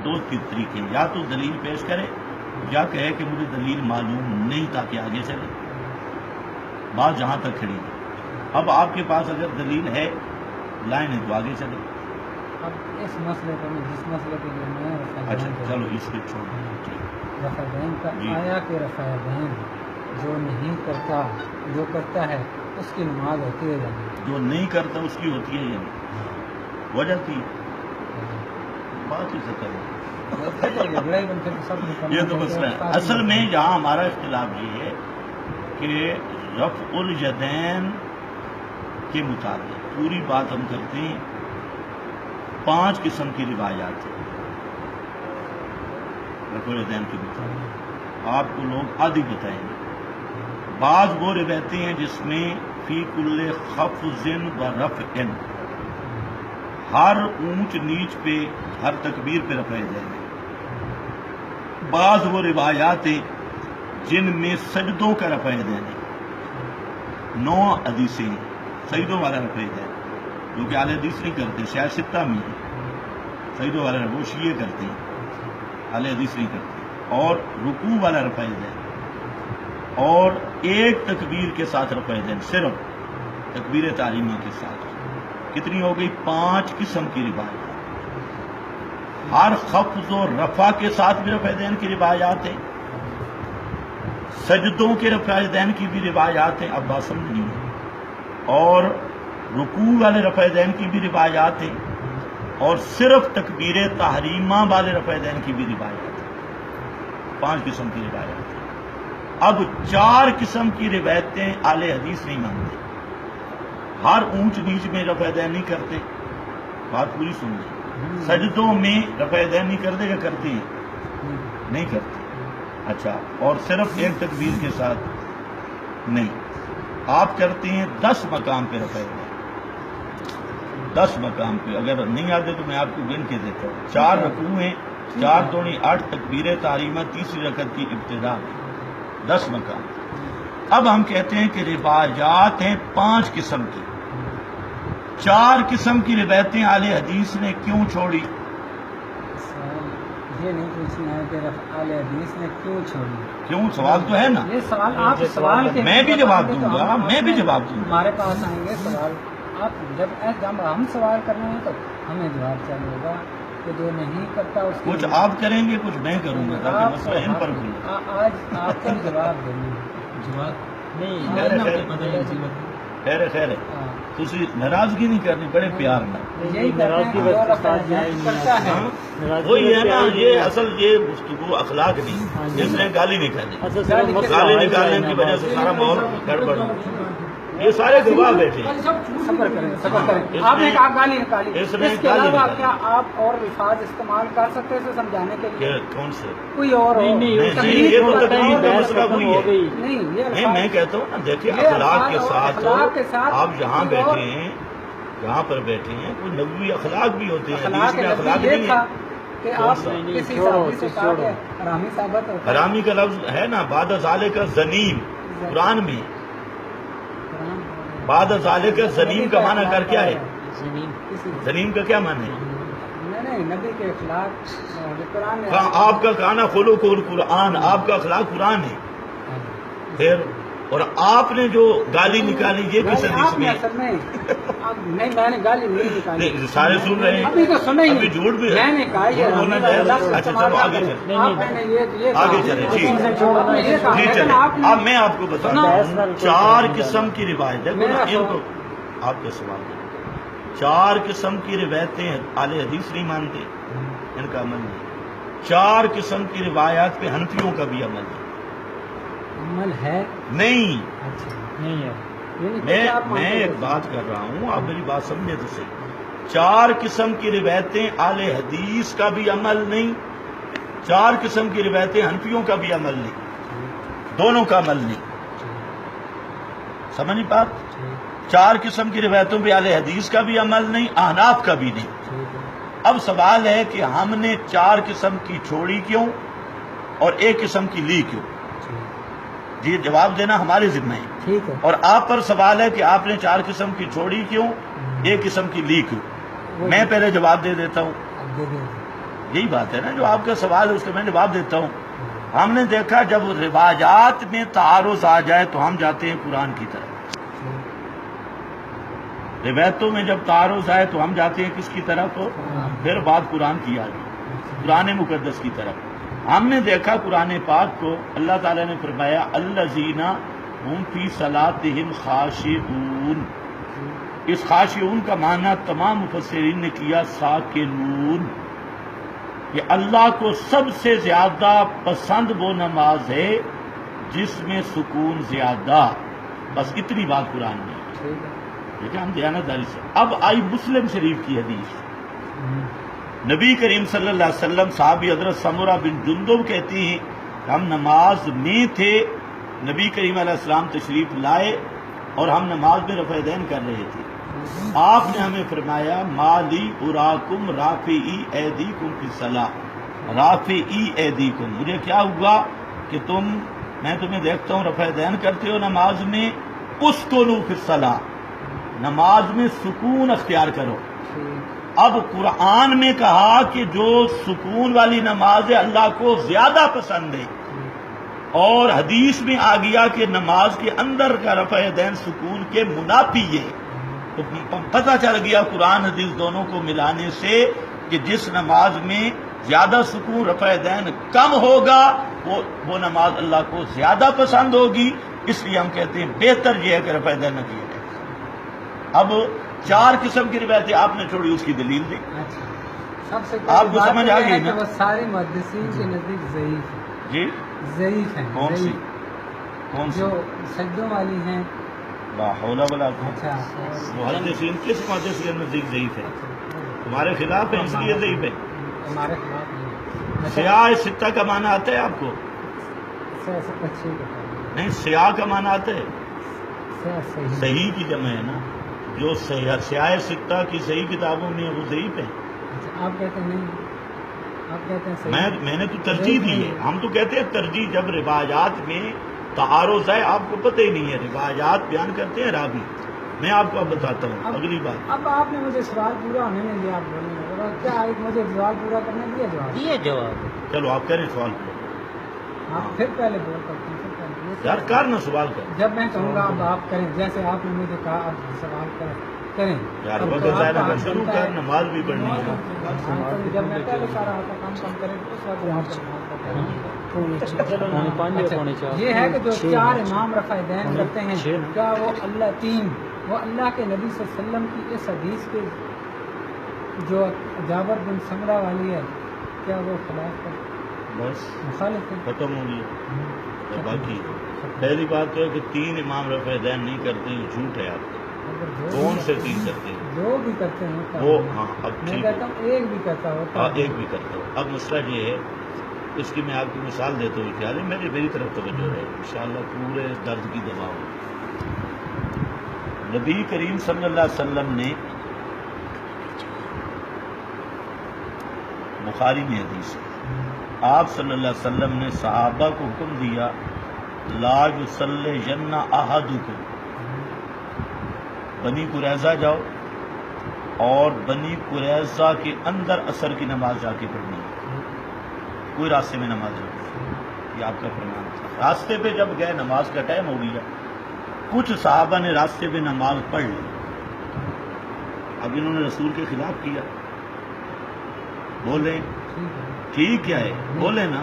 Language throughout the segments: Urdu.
دو طریقے، یا تو دلیل پیش کرے یا کہے کہ مجھے دلیل معلوم نہیں تاکہ آگے چلے، بات جہاں تک کھڑی ہے۔ اب آپ کے پاس اگر دلیل ہے لائن ہے تو آگے چلے۔ اب اس مسئلے کو جس مسئلے کے لیے میں اچھا چلو اس کو چھوڑ دیں۔ رفع دین کا جی۔ آیا کہ رفع دین جو نہیں کرتا جو کرتا ہے اس کی نماز ہوتی ہے یا نہیں؟ جو نہیں کرتا اس کی ہوتی ہے یا نہیں؟ وجہ کی بات ہی سے کریں، یہ تو مسئلہ ہے۔ اصل میں یہاں ہمارا اختلاف یہ ہے کہ رفع الیدین کے مطابق پوری بات ہم کرتے ہیں، 5 قسم کی روایات ہیں رفع الیدین کے مطابق، آپ کو لوگ آدھی بتائیں گے۔ بعض وہ روایتیں ہیں جس میں فی کل خفض و رفع، ہر اونچ نیچ پہ ہر تکبیر پہ رفع الیدین ہے۔ بعض وہ روایات ہیں جن میں سجدوں کا رفع الیدین ہے، 9 حدیثیں ہیں سجدوں والا رفع الیدین، جو کہ اہل حدیث نہیں کرتے، شاید 6 میں ہے سجدوں والا، وہ شیعہ کرتے ہیں، اہل حدیث نہیں کرتے، اور رکوع والا رفع الیدین، اور ایک تکبیر کے ساتھ رفع الیدین، صرف تکبیر تحریمہ کے ساتھ۔ کتنی ہو گئی؟ 5 قسم کی روایات۔ ہر خفض و رفع کے ساتھ بھی رفع الیدین کی روایات ہیں، سجدوں کے رفع الیدین کی بھی روایات ہیں، اب بات سمجھ نہیں ہے، اور رکوع والے رفع الیدین کی بھی روایات ہیں، اور صرف تکبیر تحریمہ والے رفع الیدین کی بھی روایات ہیں۔ 5 قسم کی روایات ہیں۔ اب 4 قسم کی روایتیں اہل حدیث نہیں مانتے، ہر اونچ نیچ میں رفع الیدین نہیں کرتے، بات پوری سن لیں۔ سجدوں میں رفع الیدین نہیں کرتے یا کرتے ہیں؟ نہیں کرتے۔ اچھا، اور صرف ایک تکبیر کے ساتھ نہیں، آپ کرتے ہیں 10 مقام پہ رفع الیدین، 10 مقام پہ۔ اگر نہیں آتے تو میں آپ کو گن کے دیتا ہوں۔ 4 رکوع ہیں، 4 دوڑی 8 تکبیر تحریمہ، تیسری رکعت کی ابتدا میں 10 مقام۔ اب ہم کہتے ہیں کہ روایات ہیں 5 قسم کی، 4 قسم کی روایتیں اہل حدیث نے کیوں چھوڑی؟ یہ نہیں پوچھنا ہے کہ اہل حدیث نے کیوں چھوڑی، کیوں؟ سوال تو ہے نا، یہ سوال آپ سوال کے میں بھی جواب دوں گا، میں بھی جواب دوں گا۔ ہمارے پاس آئیں گے سوال، آپ جب ہم سوال کرنا ہے تو ہمیں جواب چاہیے ہوگا کہ جو نہیں کرتا اس کی کچھ آپ کریں گے، کچھ میں کروں گا، تاکہ مسئلہ ان پر بھولے۔ آج آپ کو جواب دیں گے، جواب نہیں خیر ہے، خیر ہے، تسی ناراضگی نہیں کرنی، بڑے پیار میں۔ یہی کرتا ہے، وہی ہے نا، یہ اصل یہ گفتگو اخلاق نہیں، جس نے گالی نہیں کرنی، گالی نکالنے کی وجہ سے سارا ماحول گڑبڑ ہو۔ یہ سارے گواہ بیٹھے ہیں۔ صبر کریں، آپ نے کہا گالی نکالی، اس کے علاوہ کیا آپ اور الفاظ استعمال کر سکتے اسے سمجھانے کے لیے؟ کون سے؟ کوئی اور یہ تو تقریر کا مسئلہ وہی ہے۔ نہیں، میں کہتا ہوں نا، دیکھیں اخلاق کے ساتھ آپ جہاں بیٹھے ہیں، جہاں پر بیٹھے ہیں، کوئی نبوی اخلاق بھی ہوتے ہیں، حدیث میں اخلاق نہیں ہے۔ کہ آپ کسی صحابی سے کہا کہ حرامی ثابت ہوتا ہے، حرامی کا لفظ ہے نا، بعد ذالک زنیم، قرآن میں بعد ذالک زنیم کا معنی کر کیا ہے؟ زنیم کا کیا معنی ہے؟ نہیں، نبی کے اخلاق قرآن میں آپ کا کہنا خلق القرآن، آپ کا اخلاق قرآن ہے، پھر اور آپ نے جو گالی نکالی یہ کس حدیث میں؟ نہیں، میں نے گالی نہیں نکالی، سارے سن رہے ہیں، ابھی تو سنے ابھی جھوٹ بھی میں نے کہا یہ بولنا چاہیے۔ اچھا چلو آگے چلیں، آگے چلیں، ٹھیک ٹھیک چلیں۔ اب میں آپ کو بتاتا ہوں 4 قسم کی روایت ہے، ان کو آپ کا سوال ہے، 4 قسم کی روایتیں اہل حدیث نہیں مانتے، ان کا عمل نہیں۔ 4 قسم کی روایات پہ حنفیوں کا بھی عمل ہے، عمل ہے نہیں۔ نہیں ہے، میں ایک بات کر رہا ہوں، آپ میری بات سمجھے تو صحیح۔ 4 قسم کی روایتیں اہل حدیث کا بھی عمل نہیں، 4 قسم کی روایتیں حنفیوں کا بھی عمل نہیں، دونوں کا عمل نہیں، سمجھ نہیں بات؟ 4 قسم کی روایتوں پہ اہل حدیث کا بھی عمل نہیں، احناف کا بھی نہیں۔ اب سوال ہے کہ ہم نے 4 قسم کی چھوڑی کیوں اور 1 قسم کی لی کیوں؟ جی جواب دینا ہمارے ذمہ ہے، ٹھیک ہے، اور آپ پر سوال ہے کہ آپ نے 4 قسم کی چھوڑی کیوں، 1 قسم کی لی کیوں؟ میں پہلے جواب دے دیتا ہوں، یہی بات ہے نا جو آپ کا سوال ہے اس کا میں جواب دیتا ہوں. ہم نے دیکھا جب رواجات میں تعارض آ جائے تو ہم جاتے ہیں قرآن کی طرف. روایتوں میں جب تعارض آئے تو ہم جاتے ہیں کس کی طرف؟ پھر بات قرآن کی آ گئی، قرآن مقدس کی طرف. ہم نے دیکھا قرآن پاک کو اللہ تعالیٰ نے فرمایا الذین ہم فی صلاتہم خاشعون. اس خاشعون کا معنی تمام مفسرین نے کیا ساکنون. یہ اللہ کو سب سے زیادہ پسند وہ نماز ہے جس میں سکون زیادہ. بس اتنی بات قرآن میں ہے. دیکھیں ہم دیانتداری سے. اب آئی مسلم شریف کی حدیث. نبی کریم صلی اللہ علیہ وسلم صحابی حضرت سمرہ بن جندب کہتی ہیں کہ ہم نماز میں تھے، نبی کریم علیہ السلام تشریف لائے اور ہم نماز میں رفع دین کر رہے تھے. آپ نے ہمیں فرمایا مالی اراکم رافعی ایدیکم فی الصلاۃ رافعی ایدیکم. مجھے کیا ہوا کہ میں تمہیں دیکھتا ہوں رفع دین کرتے ہو نماز میں. اسکنوا فی الصلاۃ، نماز میں سکون اختیار کرو. اب قرآن میں کہا کہ جو سکون والی نماز ہے اللہ کو زیادہ پسند ہے، اور حدیث میں آ گیا کہ نماز کے اندر کا رفع دین سکون کے منافی ہے. تو پتہ چل گیا قرآن حدیث دونوں کو ملانے سے کہ جس نماز میں زیادہ سکون رفع دین کم ہوگا وہ نماز اللہ کو زیادہ پسند ہوگی. اس لیے ہم کہتے ہیں بہتر یہ ہے کہ رفع دین نہ کیا جائے. اب 4 قسم کی روایتیں آپ نے چھوڑی، اس کی دلیل دیں. سب سے آپ کو سمجھ آ گئی نا؟ وہ سارے محدثین کے نزدیک ضعیف ہیں. جی ضعیف ہیں. کون سی جو سجدوں والی ہیں. لا حول ولا قوت. اچھا محدثین کس محدث کے نزدیک ضعیف ہے؟ تمہارے خلاف ہے اس لیے ضعیف ہے. ہمارے خلاف نہیں. سیاہ ستہ کا معنی آتا ہے آپ کو؟ نہیں، سیاہ کا معنی آتا ہے؟ صحیح کی جمع ہے نا. جو سیاہ ستہ کی صحیح کتابوں میں وہ ضعیف ہے. آپ کہتے ہیں نہیں، آپ کہتے ہیں صحیح. میں نے تو ترجیح دی ہے. ہم تو کہتے ہیں ترجیح جب روایات میں تعارض ہے. آپ کو پتہ ہی نہیں ہے، روایات بیان کرتے ہیں راوی. میں آپ کو اب بتاتا ہوں اگلی بات. اب آپ نے مجھے سوال پورا ہونے نہیں دیا. آپ بولنے لگے کیا مجھے سوال پورا کرنے دیا جواب. چلو آپ کریں سوال پورا. آپ پھر پہلے بول کرتے ہیں. یار کر نہ سوال کر. جب میں کہوں گا اب آپ کریں، جیسے آپ نے مجھے کہا اب سوال کریں. یار وقت ضائع نہ کر، شروع کر، نماز بھی پڑھنی ہے. جب میں پہلے سارا ہوتا کام کریں تو اس وقت یہاں پر یہ ہے کہ جو 4 امام رفع دین کرتے ہیں کیا وہ اللہ کے نبی صلی اللہ علیہ وسلم کی اس حدیث کے جو جابر بن سمرہ والی ہے کیا وہ خلاف کر بس مخالف ہے؟ ختم ہو گیا. باقی پہلی بات تو ہے کہ 3 امام رفع دین نہیں کرتے، یہ جھوٹ ہے. آپ کون سے 3 کرتے ہیں؟ جو بھی کرتے ہیں وہ ہاں اب میں کہتا ہوں ایک بھی کرتا ہوتا. ہاں ایک بھی کرتا ہوں. اب مسئلہ یہ ہے، اس کی میں آپ کو مثال دیتا ہوں. خیال ہے میری طرف توجہ ہے، انشاءاللہ پورے درد کی دوا ہو. نبی کریم صلی اللہ علیہ وسلم نے بخاری میں حدیث ہے، آپ صلی اللہ علیہ وسلم نے صحابہ کو حکم دیا لا یصلین احدکم، بنی قریظہ جاؤ اور بنی قریظہ کے اندر عصر کی نماز جا کے پڑھنی ہے. کوئی راستے میں نماز نہیں. یہ آپ کا فرمان تھا. راستے پہ جب گئے نماز کا ٹائم ہو گیا، کچھ صحابہ نے راستے پہ نماز پڑھ لی. اب انہوں نے رسول کے خلاف کیا. بولے ٹھیک کیا ہے، بولے نا.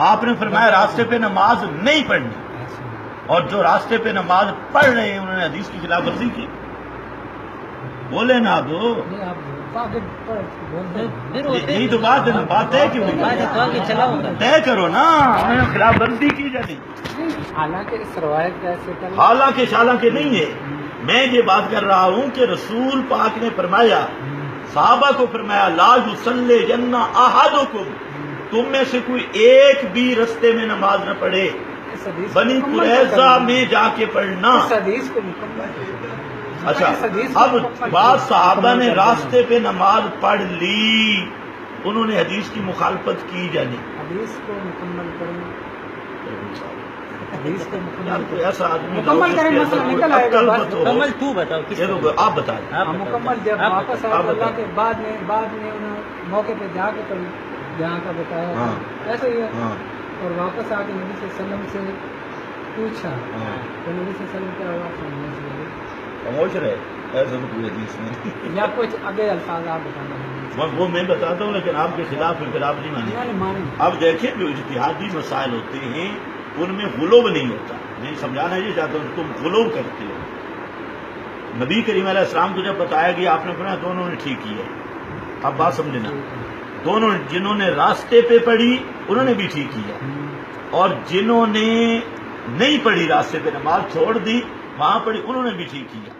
آپ نے فرمایا راستے پہ نماز نہیں پڑھنی، اور جو راستے پہ نماز پڑھ رہے ہیں انہوں نے حدیث کی خلاف ورزی کی. بولے نا. اب یہی تو بات ہے نا. بات ہے کہ طے کرو نا، انہوں نے خلاف ورزی کی یا نہیں. حالانکہ اس روایت کا ایسے حالانکہ نہیں ہے. میں یہ بات کر رہا ہوں کہ رسول پاک نے فرمایا، صحابہ کو فرمایا لا یصلین احدکم، تم میں سے کوئی ایک بھی رستے میں نماز نہ پڑھے، بنی قریظہ میں جا کے پڑھنا. اچھا اب بعض صحابہ نے راستے پہ نماز پڑھ لی، انہوں نے حدیث کی مخالفت کی یا نہیں؟ حدیث کو مکمل کریں. کوئی ایسا آدمی مکمل کریں، مسئلہ نکل آئے گا. مکمل تو بتاؤ کس آپ بتائیں. مکمل جب واپس آئے اللہ کے بعد میں انہوں موقع پہ جا کے تو جہاں کا بتایا ہاں ایسے ہی ہے ہاں اور واپس آ کے نبی صلی اللہ علیہ وسلم سے پوچھا ہاں تو نبی صلی اللہ علیہ وسلم کیا ہوا خاموش رہے خاموش رہے ایسا تو کوئی حدیث نہیں یا کچھ آگے الفاظ آپ بتانا وہ میں بتاتا ہوں لیکن آپ کے خلاف انقلاب نہیں مانے مانے اب دیکھیں جو اجتہادی مسائل ہوتے ہیں ان میں غلوب نہیں ہوتا. میں سمجھانا یہ چاہتا ہوں تم غلوب کرتے ہو. نبی کریم علیہ السلام کو جب بتایا گیا آپ نے فرمایا دونوں نے ٹھیک کیا ہے. اب بات سمجھنا, دونوں جنہوں نے راستے پہ پڑھی انہوں نے بھی ٹھیک کیا, اور جنہوں نے نہیں پڑھی راستے پہ نماز چھوڑ دی وہاں پڑھی انہوں نے بھی ٹھیک کیا.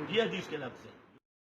یہ حدیث کے لفظ ہے.